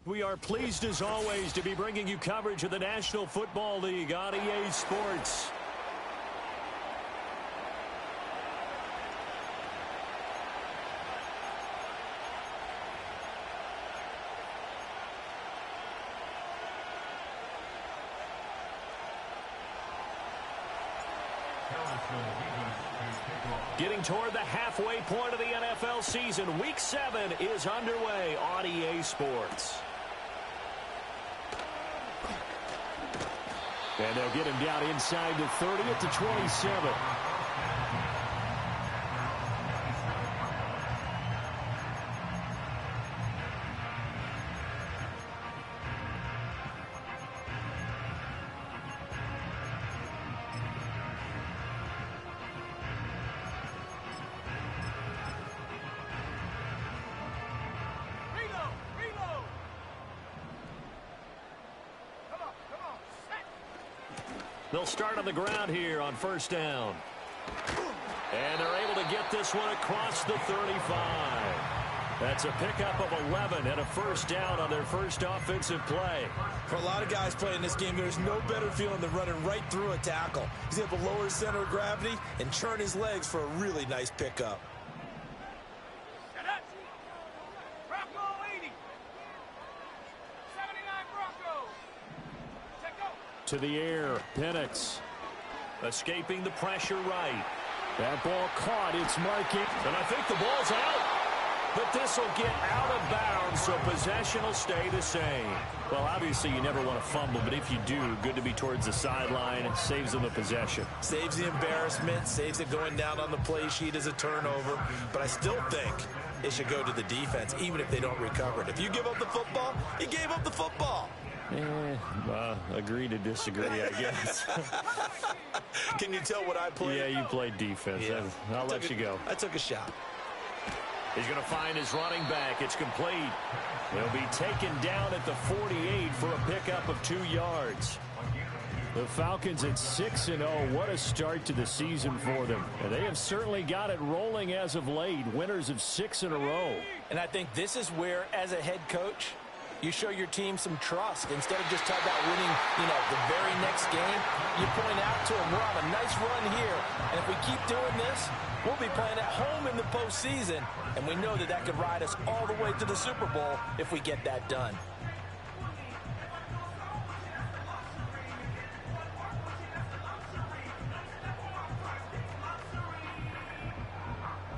We are pleased as always to be bringing you coverage of the National Football League on EA Sports. Getting toward the halfway point of the NFL season, Week 7 is underway on EA Sports. And they'll get him down inside the 30 at the 27. They'll start on the ground here on first down. And they're able to get this one across the 35. That's a pickup of 11 and a first down on their first offensive play. For a lot of guys playing this game, there's no better feeling than running right through a tackle. He's able to lower his center of gravity and churn his legs for a really nice pickup. To the air, Penix escaping the pressure right. That ball caught, it's marking, and I think the ball's out. But this will get out of bounds, so possession will stay the same. Well, obviously you never want to fumble, but if you do, good to be towards the sideline. It saves them the possession. Saves the embarrassment, saves it going down on the play sheet as a turnover. But I still think it should go to the defense, even if they don't recover it. If you give up the football, you gave up the football. Agree to disagree, I guess. Can you tell what I played? Yeah, you played defense. Yeah. I'll let you go. I took a shot. He's going to find his running back. It's complete. He'll be taken down at the 48 for a pickup of 2 yards. The Falcons at 6-0. What a start to the season for them. And they have certainly got it rolling as of late. Winners of 6 in a row. And I think this is where, as a head coach, you show your team some trust. Instead of just talking about winning, the very next game, you point out to them, we're on a nice run here. And if we keep doing this, we'll be playing at home in the postseason. And we know that that could ride us all the way to the Super Bowl if we get that done.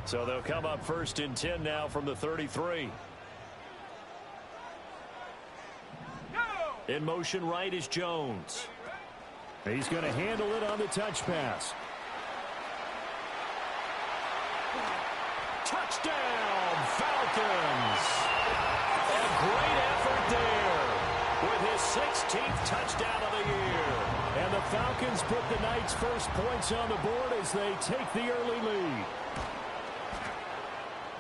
So they'll come up first and 10 now from the 33. In motion right is Jones. He's going to handle it on the touch pass. Touchdown, Falcons! A great effort there with his 16th touchdown of the year. And the Falcons put the Knights' first points on the board as they take the early lead.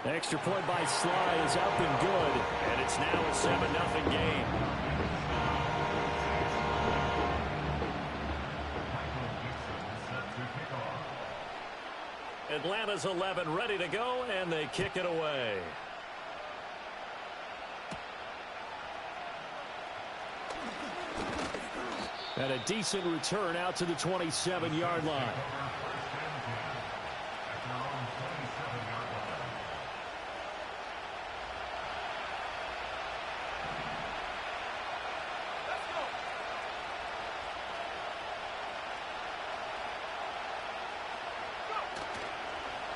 Extra point by Sly is up and good. And it's now a 7-0 game. Atlanta's 11 ready to go, and they kick it away. And a decent return out to the 27-yard line.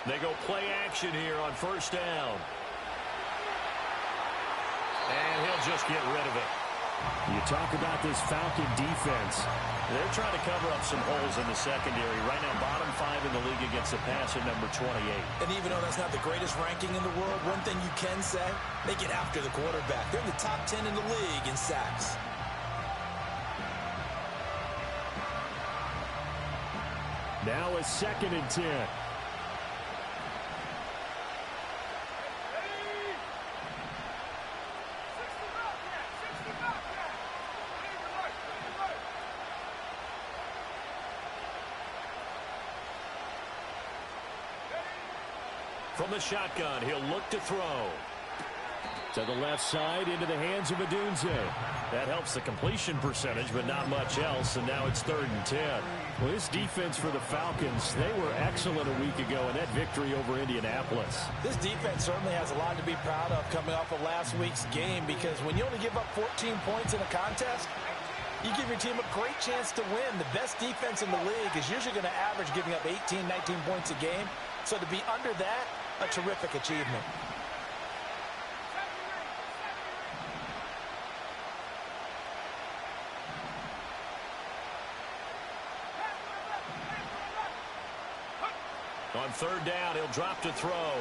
They go play action here on first down. And he'll just get rid of it. You talk about this Falcon defense. They're trying to cover up some holes in the secondary. Right now, bottom 5 in the league against the pass at number 28. And even though that's not the greatest ranking in the world, one thing you can say, they get after the quarterback. They're in the top 10 in the league in sacks. Now a 2nd and 10. From the shotgun, he'll look to throw. To the left side, into the hands of Adunze. That helps the completion percentage, but not much else, and now it's 3rd and 10. Well, this defense for the Falcons, they were excellent a week ago in that victory over Indianapolis. This defense certainly has a lot to be proud of coming off of last week's game, because when you only give up 14 points in a contest, you give your team a great chance to win. The best defense in the league is usually going to average giving up 18, 19 points a game. So to be under that, a terrific achievement. On 3rd down, he'll drop to throw.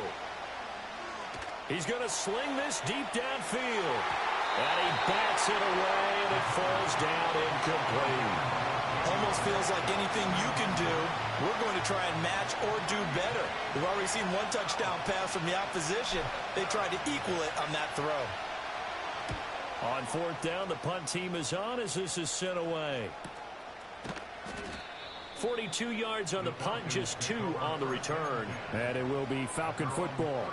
He's going to sling this deep downfield. And he bats it away, and it falls down incomplete. Almost feels like anything you can do, we're going to try and match or do better. We've already seen one touchdown pass from the opposition. They tried to equal it on that throw. On 4th down, the punt team is on as this is sent away. 42 yards on the punt, just 2 on the return. And it will be Falcon football.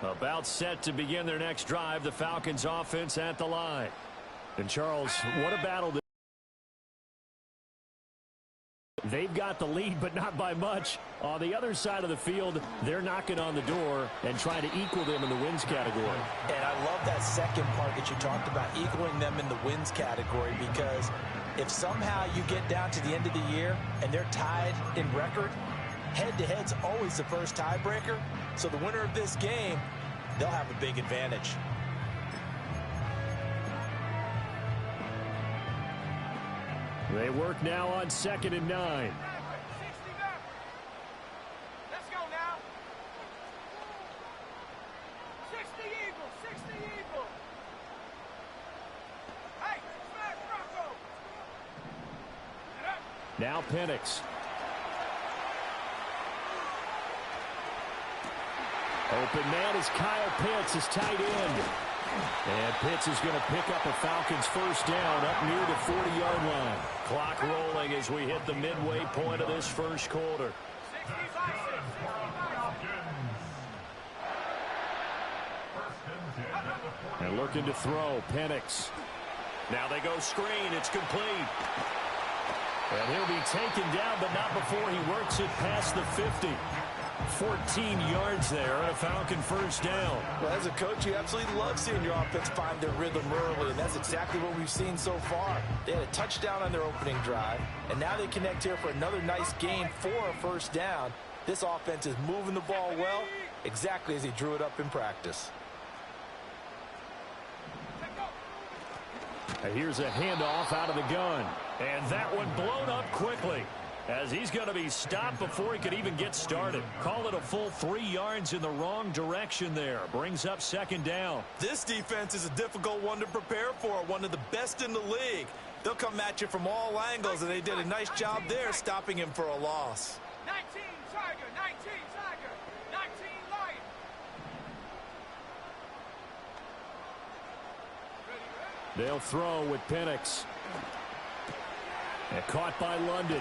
About set to begin their next drive, the Falcons offense at the line. And Charles, what a battle. They've got the lead, but not by much. On the other side of the field, they're knocking on the door and trying to equal them in the wins category. And I love that second part that you talked about, equaling them in the wins category, because if somehow you get down to the end of the year and they're tied in record, head-to-head's always the first tiebreaker. So the winner of this game, they'll have a big advantage. They work now on 2nd and 9. Let's go now. 60 Eagles, 60 Eagles. Hey, smash Bronco. Now Penix. Open man is Kyle Pitts, his tight end. And Pitts is going to pick up a Falcons first down up near the 40-yard line. Clock rolling as we hit the midway point of this first quarter. 65. And looking to throw, Penix. Now they go screen, it's complete. And he'll be taken down, but not before he works it past the 50. 14 yards there and a Falcon first down. Well, as a coach, you absolutely love seeing your offense find their rhythm early, and that's exactly what we've seen so far. They had a touchdown on their opening drive, and now they connect here for another nice gain for a first down. This offense is moving the ball well, exactly as he drew it up in practice. And here's a handoff out of the gun. And that one blown up quickly, as he's going to be stopped before he could even get started. Call it a full 3 yards in the wrong direction there. Brings up 2nd down. This defense is a difficult one to prepare for, one of the best in the league. They'll come at you from all angles, and they did a nice job there stopping him for a loss. 19 Tiger, 19 Tiger, 19 Lion. They'll throw with Penix. And caught by London.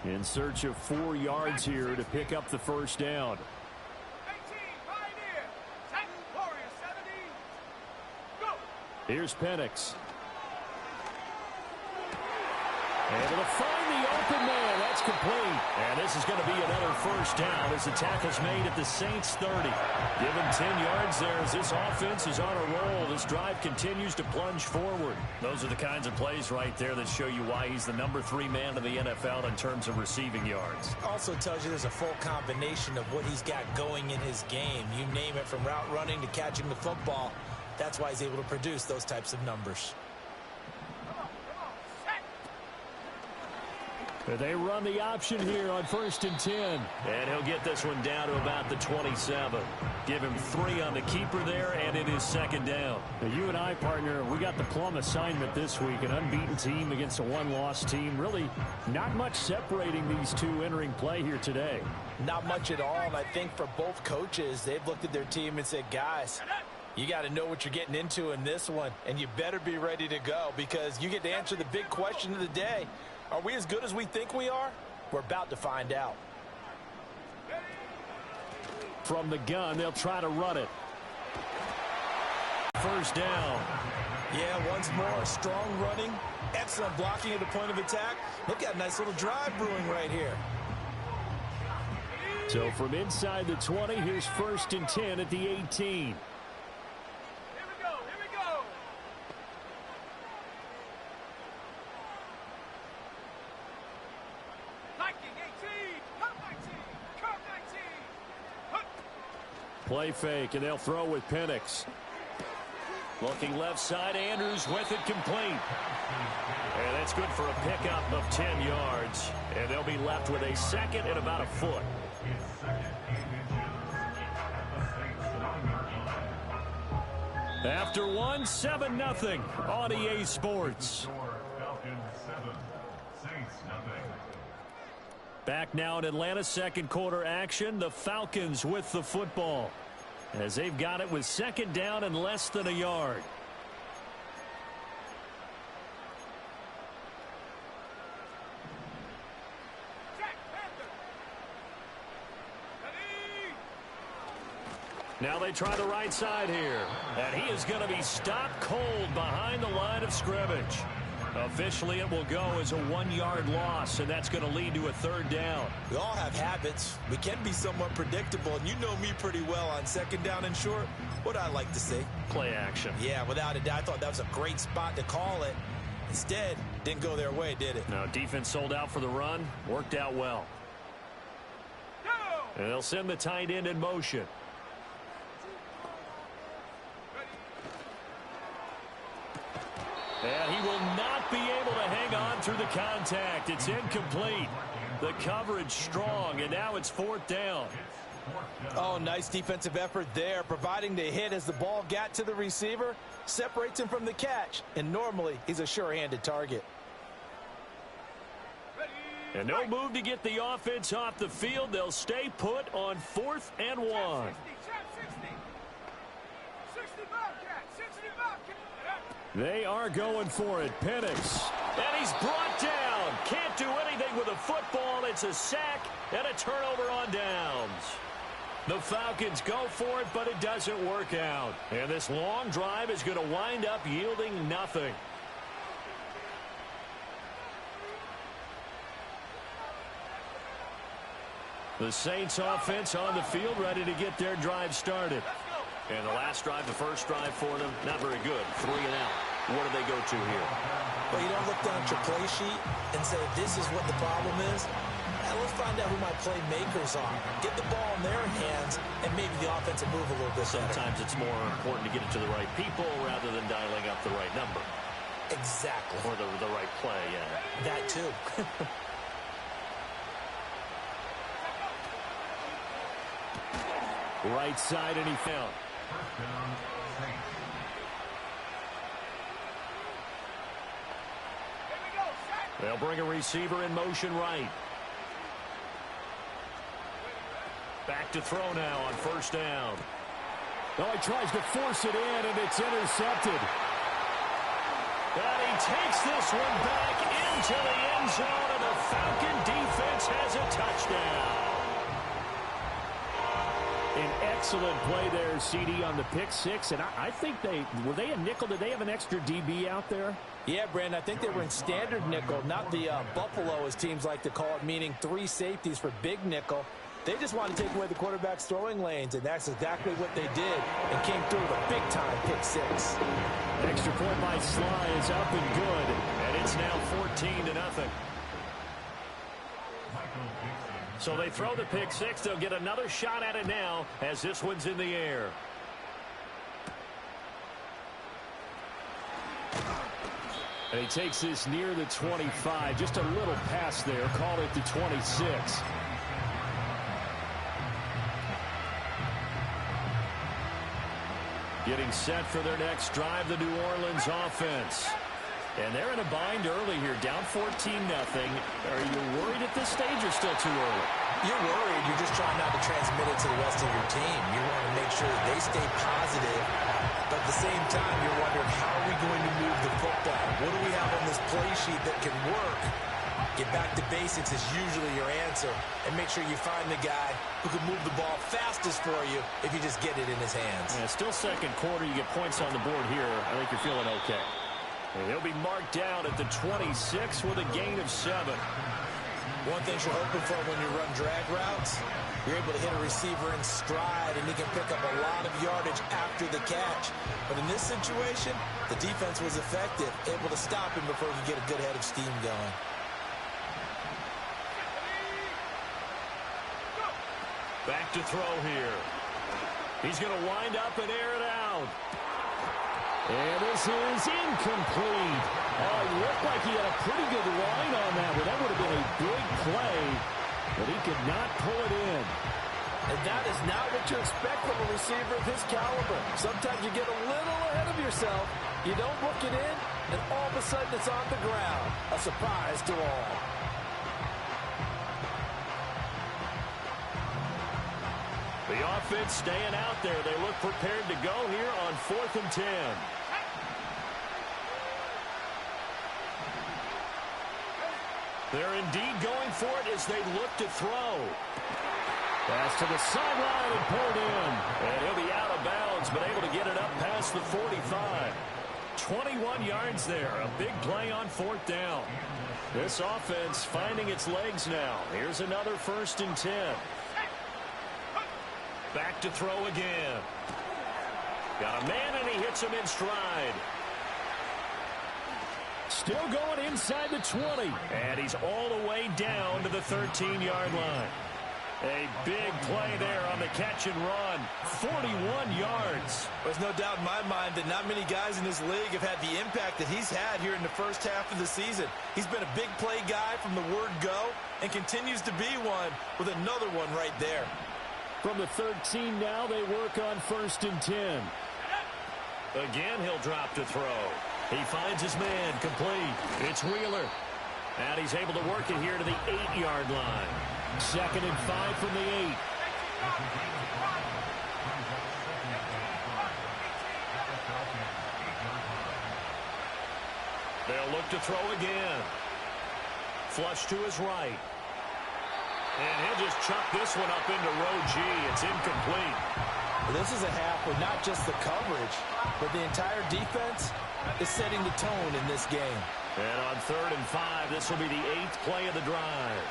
In search of 4 yards here to pick up the first down. 18 Pioneer, 10 Warrior 70. Go. Here's Penix. Able to find the open man. That's complete. And this is going to be another first down as the tackle's made at the Saints 30. Given 10 yards there as this offense is on a roll. This drive continues to plunge forward. Those are the kinds of plays right there that show you why he's the number 3 man in the NFL in terms of receiving yards. Also tells you there's a full combination of what he's got going in his game. You name it, from route running to catching the football. That's why he's able to produce those types of numbers. They run the option here on 1st and 10. And he'll get this one down to about the 27. Give him 3 on the keeper there, and it is 2nd down. Now, you and I, partner, we got the plum assignment this week. An unbeaten team against a one-loss team. Really not much separating these two entering play here today. Not much at all, and I think for both coaches, they've looked at their team and said, guys, you got to know what you're getting into in this one, and you better be ready to go because you get to answer the big question of the day. Are we as good as we think we are? We're about to find out. From the gun, they'll try to run it. 1st down. Yeah, once more, strong running, excellent blocking at the point of attack. They've got a nice little drive brewing right here. So from inside the 20, here's 1st and 10 at the 18. Play fake, and they'll throw with Penix. Looking left side, Andrews with it complete. And that's good for a pickup of 10 yards. And they'll be left with a 2nd and about a foot. After 1, 7-0 on EA Sports. Back now in Atlanta, 2nd quarter action. The Falcons with the football as they've got it with 2nd down and less than a yard. Now they try the right side here. And he is going to be stopped cold behind the line of scrimmage. Officially, it will go as a 1-yard loss, and that's going to lead to a 3rd down. We all have habits. We can be somewhat predictable, and you know me pretty well on 2nd down and short. What I like to say? Play action. Yeah, without a doubt, I thought that was a great spot to call it. Instead, didn't go their way, did it? No, defense sold out for the run. Worked out well. And they'll send the tight end in motion. And he will not be able to hang on through the contact. It's incomplete. The coverage strong, and now it's 4th down. Oh, nice defensive effort there, providing the hit as the ball got to the receiver, separates him from the catch, and normally he's a sure-handed target. And no move to get the offense off the field. They'll stay put on 4th and 1. They are going for it. Penix. And he's brought down. Can't do anything with a football. It's a sack and a turnover on downs. The Falcons go for it, but it doesn't work out. And this long drive is going to wind up yielding nothing. The Saints offense on the field ready to get their drive started. And the last drive, the first drive for them, not very good. 3 and out. What do they go to here? Well, you don't look down at your play sheet and say, this is what the problem is. Now let's find out who my playmakers are. Get the ball in their hands, and maybe the offense will move a little bit Sometimes it's more important to get it to the right people rather than dialing up the right number. Exactly. Or the right play, yeah. That too. Right side, and he found. They'll bring a receiver in motion right. Back to throw now on 1st down. Oh, he tries to force it in, and it's intercepted. And he takes this one back into the end zone, and the Falcon defense has a touchdown. An excellent play there, CD, on the pick 6. And I think were they a nickel? Did they have an extra DB out there? Yeah, Brandon, I think they were in standard nickel, not the Buffalo, as teams like to call it, meaning 3 safeties for big nickel. They just wanted to take away the quarterback's throwing lanes, and that's exactly what they did and came through with a big-time pick 6. Extra point by Sly is up and good, and it's now 14-0. So they throw the pick 6. They'll get another shot at it now as this one's in the air. And he takes this near the 25. Just a little pass there. Call it the 26. Getting set for their next drive, the New Orleans offense. And they're in a bind early here, down 14-0. Are you worried at this stage or still too early? You're worried. You're just trying not to transmit it to the rest of your team. You want to make sure that they stay positive. But at the same time, you're wondering, how are we going to move the football? What do we have on this play sheet that can work? Get back to basics is usually your answer. And make sure you find the guy who can move the ball fastest for you if you just get it in his hands. Yeah, still second quarter. You get points on the board here. I think you're feeling okay. And he'll be marked down at the 26 with a gain of 7. One thing you're hoping for when you run drag routes, you're able to hit a receiver in stride, and he can pick up a lot of yardage after the catch. But in this situation, the defense was effective, able to stop him before he could get a good head of steam going. Back to throw here. He's going to wind up and air it out. And this is incomplete. Oh, it looked like he had a pretty good line on that one. That would have been a big play, but he could not pull it in. And that is not what you expect from a receiver of his caliber. Sometimes you get a little ahead of yourself. You don't book it in, and all of a sudden it's on the ground. A surprise to all. The offense staying out there. They look prepared to go here on 4th and 10. They're indeed going for it as they look to throw. Pass to the sideline and pulled in. And he'll be out of bounds, but able to get it up past the 45. 21 yards there. A big play on 4th down. This offense finding its legs now. Here's another 1st and 10. Back to throw again. Got a man, and he hits him in stride. Still going inside the 20. And he's all the way down to the 13-yard line. A big play there on the catch and run. 41 yards. There's no doubt in my mind that not many guys in this league have had the impact that he's had here in the first half of the season. He's been a big play guy from the word go and continues to be one with another one right there. From the 13 now, they work on 1st and 10. Again, he'll drop to throw. He finds his man, complete. It's Wheeler. And he's able to work it here to the 8-yard line. 2nd and 5 from the 8. They'll look to throw again. Flush to his right. And he'll just chuck this one up into row G. It's incomplete. This is a half where not just the coverage, but the entire defense is setting the tone in this game. And on 3rd and 5, this will be the 8th play of the drive.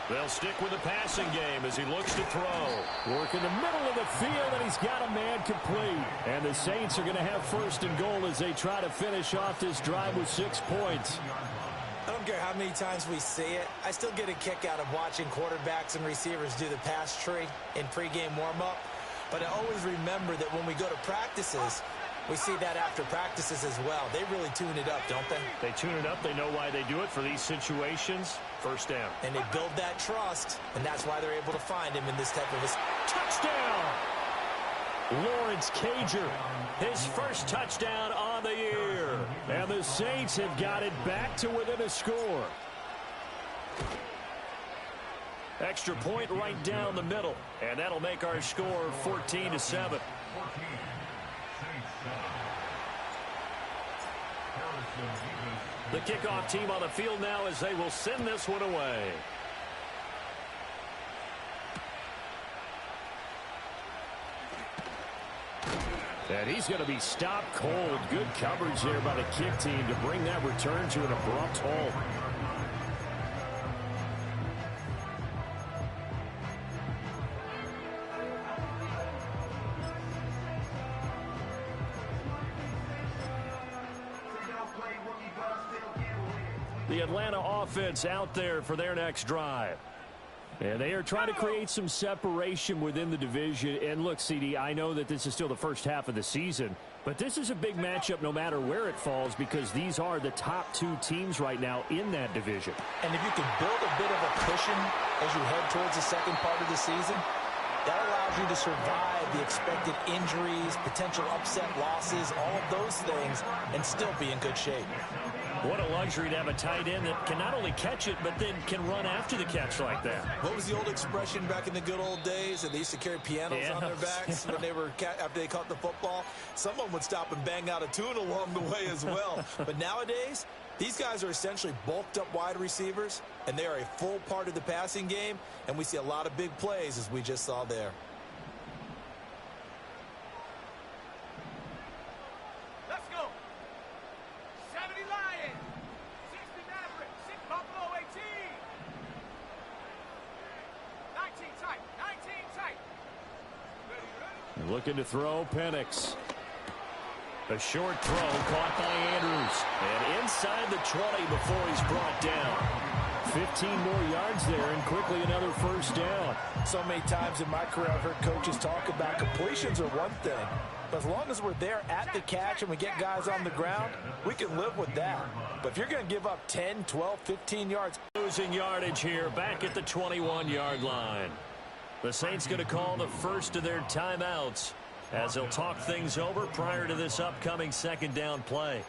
They'll stick with the passing game as he looks to throw. Work in the middle of the field, and he's got a man complete. And the Saints are going to have 1st and goal as they try to finish off this drive with 6 points. I don't care how many times we see it. I still get a kick out of watching quarterbacks and receivers do the pass tree in pregame warm-up. But I always remember that when we go to practices, we see that after practices as well. They really tune it up, don't they? They tune it up. They know why they do it for these situations. 1st down. And they build that trust, and that's why they're able to find him in this type of a... Touchdown! Lawrence Cager, his first touchdown on the year. And the Saints have got it back to within a score. Extra point right down the middle. And that'll make our score 14-7. The kickoff team on the field now as they will send this one away. And he's going to be stopped cold. Good coverage there by the kick team to bring that return to an abrupt halt. The Atlanta offense out there for their next drive. And they are trying to create some separation within the division. And look, CD, I know that this is still the first half of the season, but this is a big matchup no matter where it falls because these are the top two teams right now in that division. And if you can build a bit of a cushion as you head towards the second part of the season, that allows you to survive the expected injuries, potential upset losses, all of those things, and still be in good shape. What a luxury to have a tight end that can not only catch it, but then can run after the catch like that. What was the old expression back in the good old days? And they used to carry pianos on their backs when they were after they caught the football. Someone would stop and bang out a tune along the way as well. But nowadays, these guys are essentially bulked up wide receivers, and they are a full part of the passing game, and we see a lot of big plays as we just saw there. Let's go. 70 Lions. 60 Mavericks. 6 Buffalo 18. 19 tight. 19 tight. Ready. Looking to throw, Penix. A short throw caught by Andrews. And inside the 20 before he's brought down. 15 more yards there and quickly another first down. So many times in my career I've heard coaches talk about completions are one thing. But as long as we're there at the catch and we get guys on the ground, we can live with that. But if you're going to give up 10, 12, 15 yards. Losing yardage here back at the 21-yard line. The Saints going to call the first of their timeouts as they'll talk things over prior to this upcoming second down play.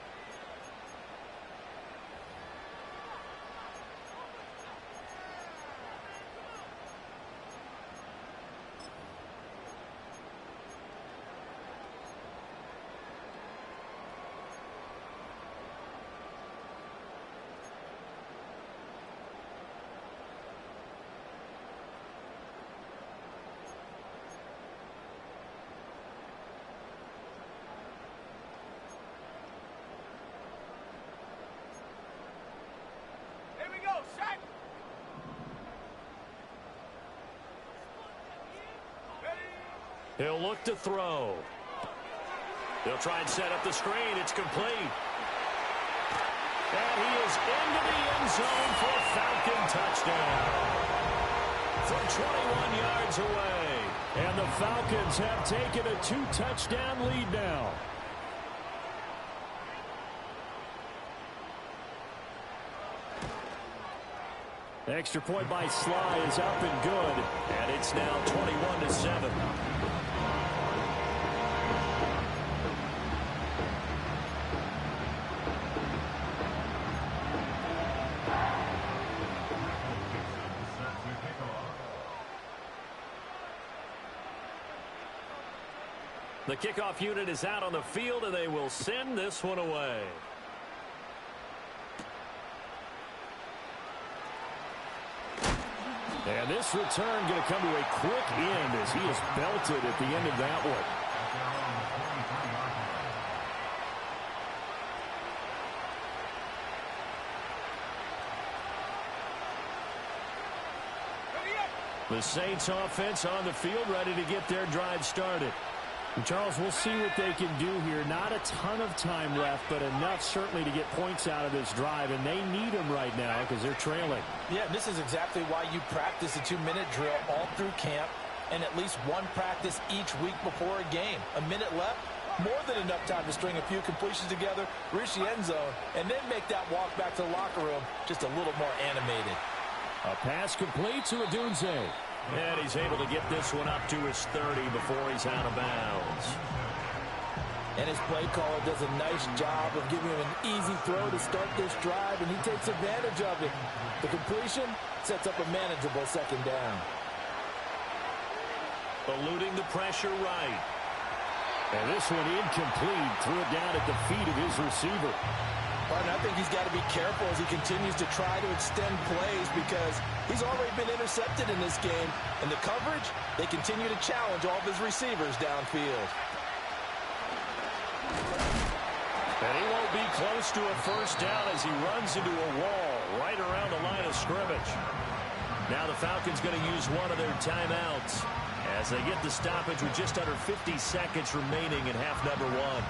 He'll look to throw. They'll try and set up the screen. It's complete. And he is into the end zone for a Falcon touchdown. From 21 yards away. And the Falcons have taken a 2-touchdown lead now. Extra point by Sly is up and good. And it's now 21-7. The kickoff unit is out on the field, and they will send this one away. And this return going to come to a quick end as he is belted at the end of that one. The Saints offense on the field ready to get their drive started. And Charles, we'll see what they can do here. Not a ton of time left, but enough certainly to get points out of this drive, and they need them right now because they're trailing. Yeah, this is exactly why you practice a 2-minute drill all through camp and at least one practice each week before a game. A minute left, more than enough time to string a few completions together, reach the end zone, and then make that walk back to the locker room just a little more animated. A pass complete to Odunze. And he's able to get this one up to his 30 before he's out of bounds. And his play caller does a nice job of giving him an easy throw to start this drive, and he takes advantage of it. The completion sets up a manageable second down. Eluding the pressure right. And this one incomplete. Threw it down at the feet of his receiver. I think he's got to be careful as he continues to try to extend plays because he's already been intercepted in this game. And the coverage, they continue to challenge all of his receivers downfield. And he won't be close to a first down as he runs into a wall right around the line of scrimmage. Now the Falcons going to use one of their timeouts as they get the stoppage with just under 50 seconds remaining in half number one.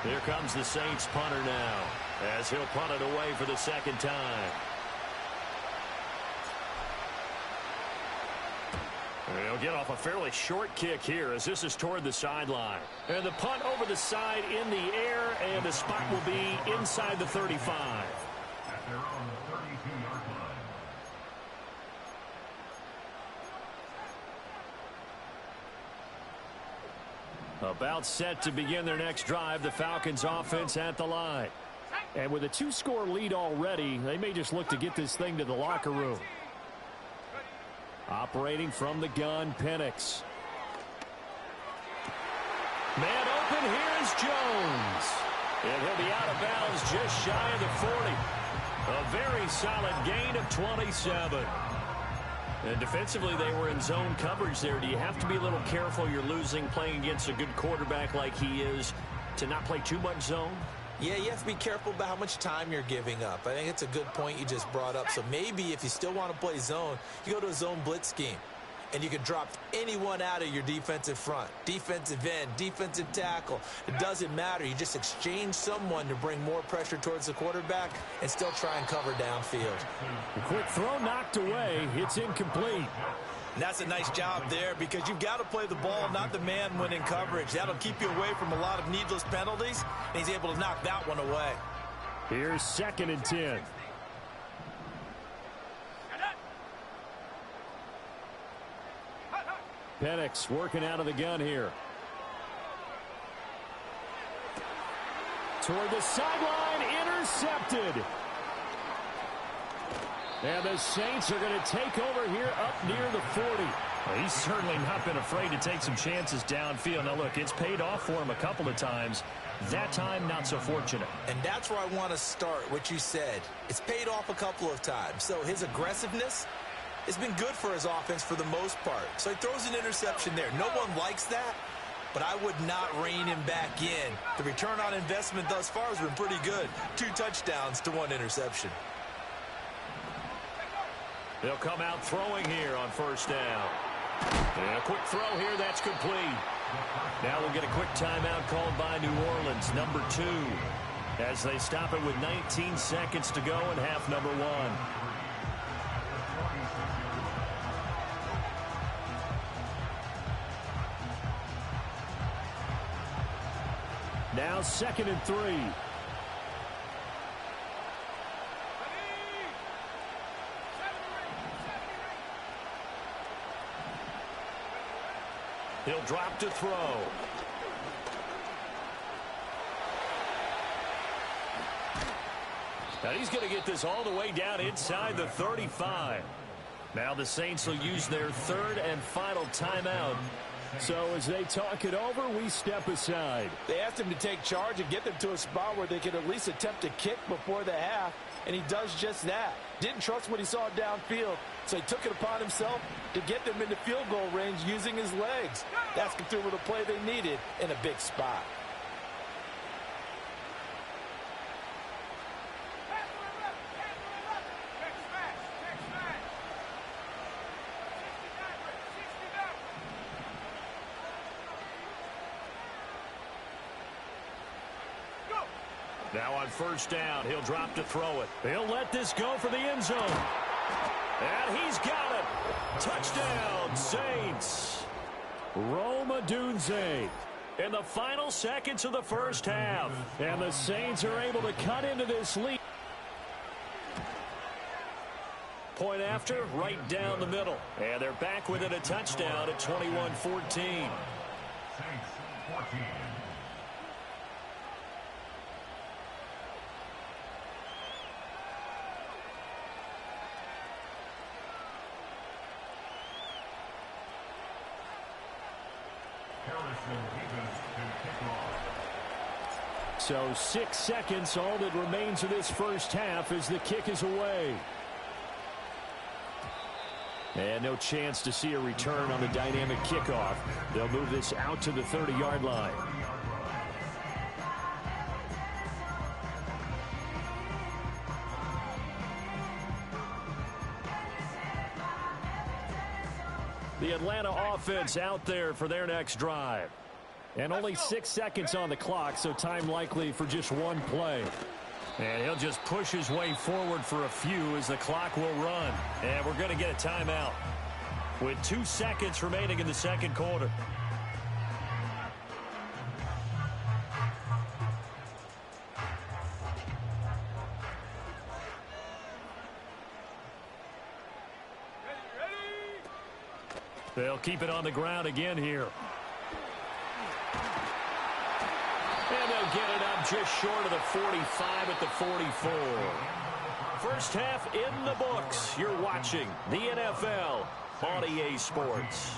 Here comes the Saints punter now as he'll punt it away for the second time. They'll get off a fairly short kick here as this is toward the sideline. And the punt over the side in the air, and the spot will be inside the 35. They're on the 32-yard line. About set to begin their next drive, the Falcons offense at the line. And with a 2-score lead already, they may just look to get this thing to the locker room. Operating from the gun, Penix. Man open, here's Jones. And he'll be out of bounds just shy of the 40. A very solid gain of 27. And defensively, they were in zone coverage there. Do you have to be a little careful you're losing playing against a good quarterback like he is to not play too much zone? Yeah, you have to be careful about how much time you're giving up. I think it's a good point you just brought up. So maybe if you still want to play zone, you go to a zone blitz scheme. And you can drop anyone out of your defensive front. Defensive end, defensive tackle. It doesn't matter. You just exchange someone to bring more pressure towards the quarterback and still try and cover downfield. A quick throw knocked away. It's incomplete. And that's a nice job there because you've got to play the ball, not the man when in coverage. That'll keep you away from a lot of needless penalties, and he's able to knock that one away. Here's 2nd and 10. Penix working out of the gun here. Toward the sideline, intercepted. And the Saints are going to take over here up near the 40. Well, he's certainly not been afraid to take some chances downfield. Now, look, it's paid off for him a couple of times. That time, not so fortunate. And that's where I want to start, what you said. It's paid off a couple of times. So his aggressiveness has been good for his offense for the most part. So he throws an interception there. No one likes that, but I would not rein him back in. The return on investment thus far has been pretty good. 2 touchdowns to 1 interception. They'll come out throwing here on 1st down. And a quick throw here, that's complete. Now we'll get a quick timeout called by New Orleans, number 2, as they stop it with 19 seconds to go in half number 1. Now 2nd and 3. He'll drop to throw. Now he's going to get this all the way down inside the 35. Now the Saints will use their 3rd and final timeout. So as they talk it over, we step aside. They asked him to take charge and get them to a spot where they could at least attempt a kick before the half, and he does just that. Didn't trust what he saw downfield, so he took it upon himself to get them into field goal range using his legs. That's through with a play they needed in a big spot. Now on 1st down, he'll drop to throw it. He'll let this go for the end zone. And he's got it. Touchdown, Saints. Rome Odunze in the final seconds of the 1st half. And the Saints are able to cut into this lead. Point after, right down the middle. And they're back within a touchdown at 21-14. Saints 14. So 6 seconds, all that remains of this 1st half as the kick is away. And no chance to see a return on the dynamic kickoff. They'll move this out to the 30-yard line. The Atlanta offense out there for their next drive. And only 6 seconds on the clock, so time likely for just 1 play. And he'll just push his way forward for a few as the clock will run. And we're going to get a timeout. with 2 seconds remaining in the second quarter. They'll keep it on the ground again here. And they'll get it up just short of the 45 at the 44. First half in the books. You're watching the NFL on EA Sports.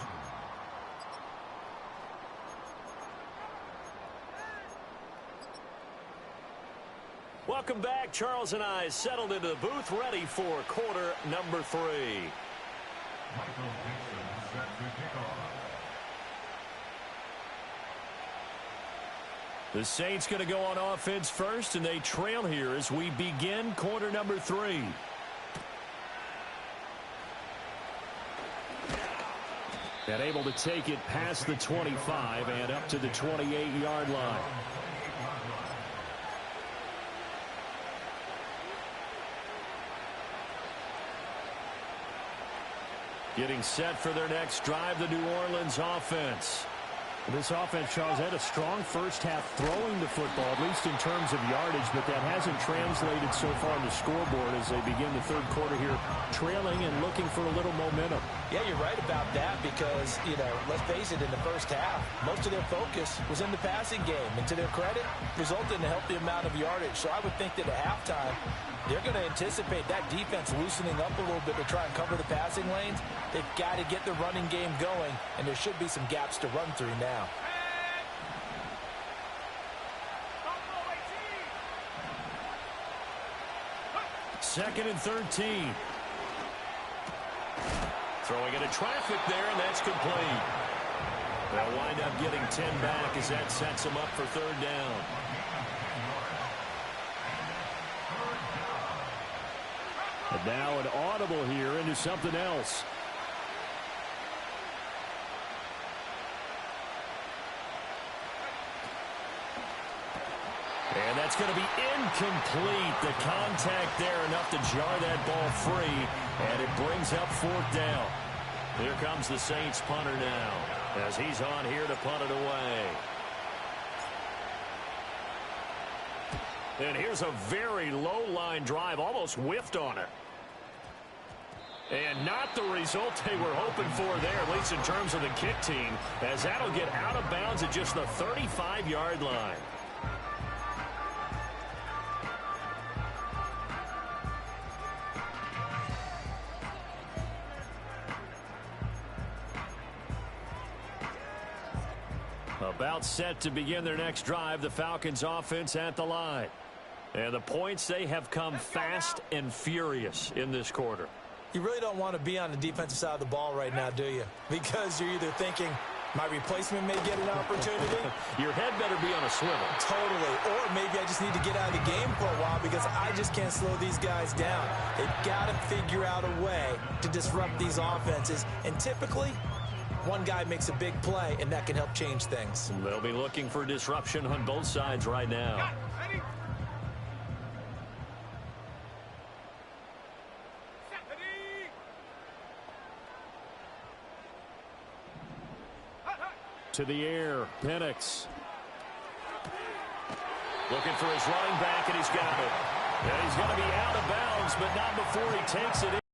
Welcome back. Charles and I settled into the booth ready for quarter number 3. Michael Dixon set to kick off. The Saints going to go on offense first, and they trail here as we begin quarter number 3. And able to take it past the 25 and up to the 28-yard line. Getting set for their next drive, the New Orleans offense. This offense, Charles, had a strong first half throwing the football, at least in terms of yardage, but that hasn't translated so far on the scoreboard as they begin the third quarter here, trailing and looking for a little momentum. Yeah, you're right about that because, let's face it, in the first half, most of their focus was in the passing game. And to their credit, resulted in a healthy amount of yardage. So I would think that at halftime, they're going to anticipate that defense loosening up a little bit to try and cover the passing lanes. They've got to get the running game going, and there should be some gaps to run through now. Second and 13. Throwing into traffic there, and that's complete. They'll wind up getting 10 back as that sets them up for third down. And now an audible here into something else. And that's going to be incomplete. The contact there enough to jar that ball free. And it brings up fourth down. Here comes the Saints punter now as he's on here to punt it away. And here's a very low line drive, almost whiffed on it. And not the result they were hoping for there, at least in terms of the kick team, as that'll get out of bounds at just the 35-yard line. About set to begin their next drive, the Falcons offense at the line. And the points, they have come fast and furious in this quarter. You really don't want to be on the defensive side of the ball right now, do you? Because you're either thinking, my replacement may get an opportunity. Your head better be on a swivel. Totally. Or maybe I just need to get out of the game for a while because I just can't slow these guys down. They've got to figure out a way to disrupt these offenses. And typically, one guy makes a big play, and that can help change things. They'll be looking for disruption on both sides right now. To the air, Penix. Looking for his running back, and he's got it. And he's going to be out of bounds, but not before he takes it in.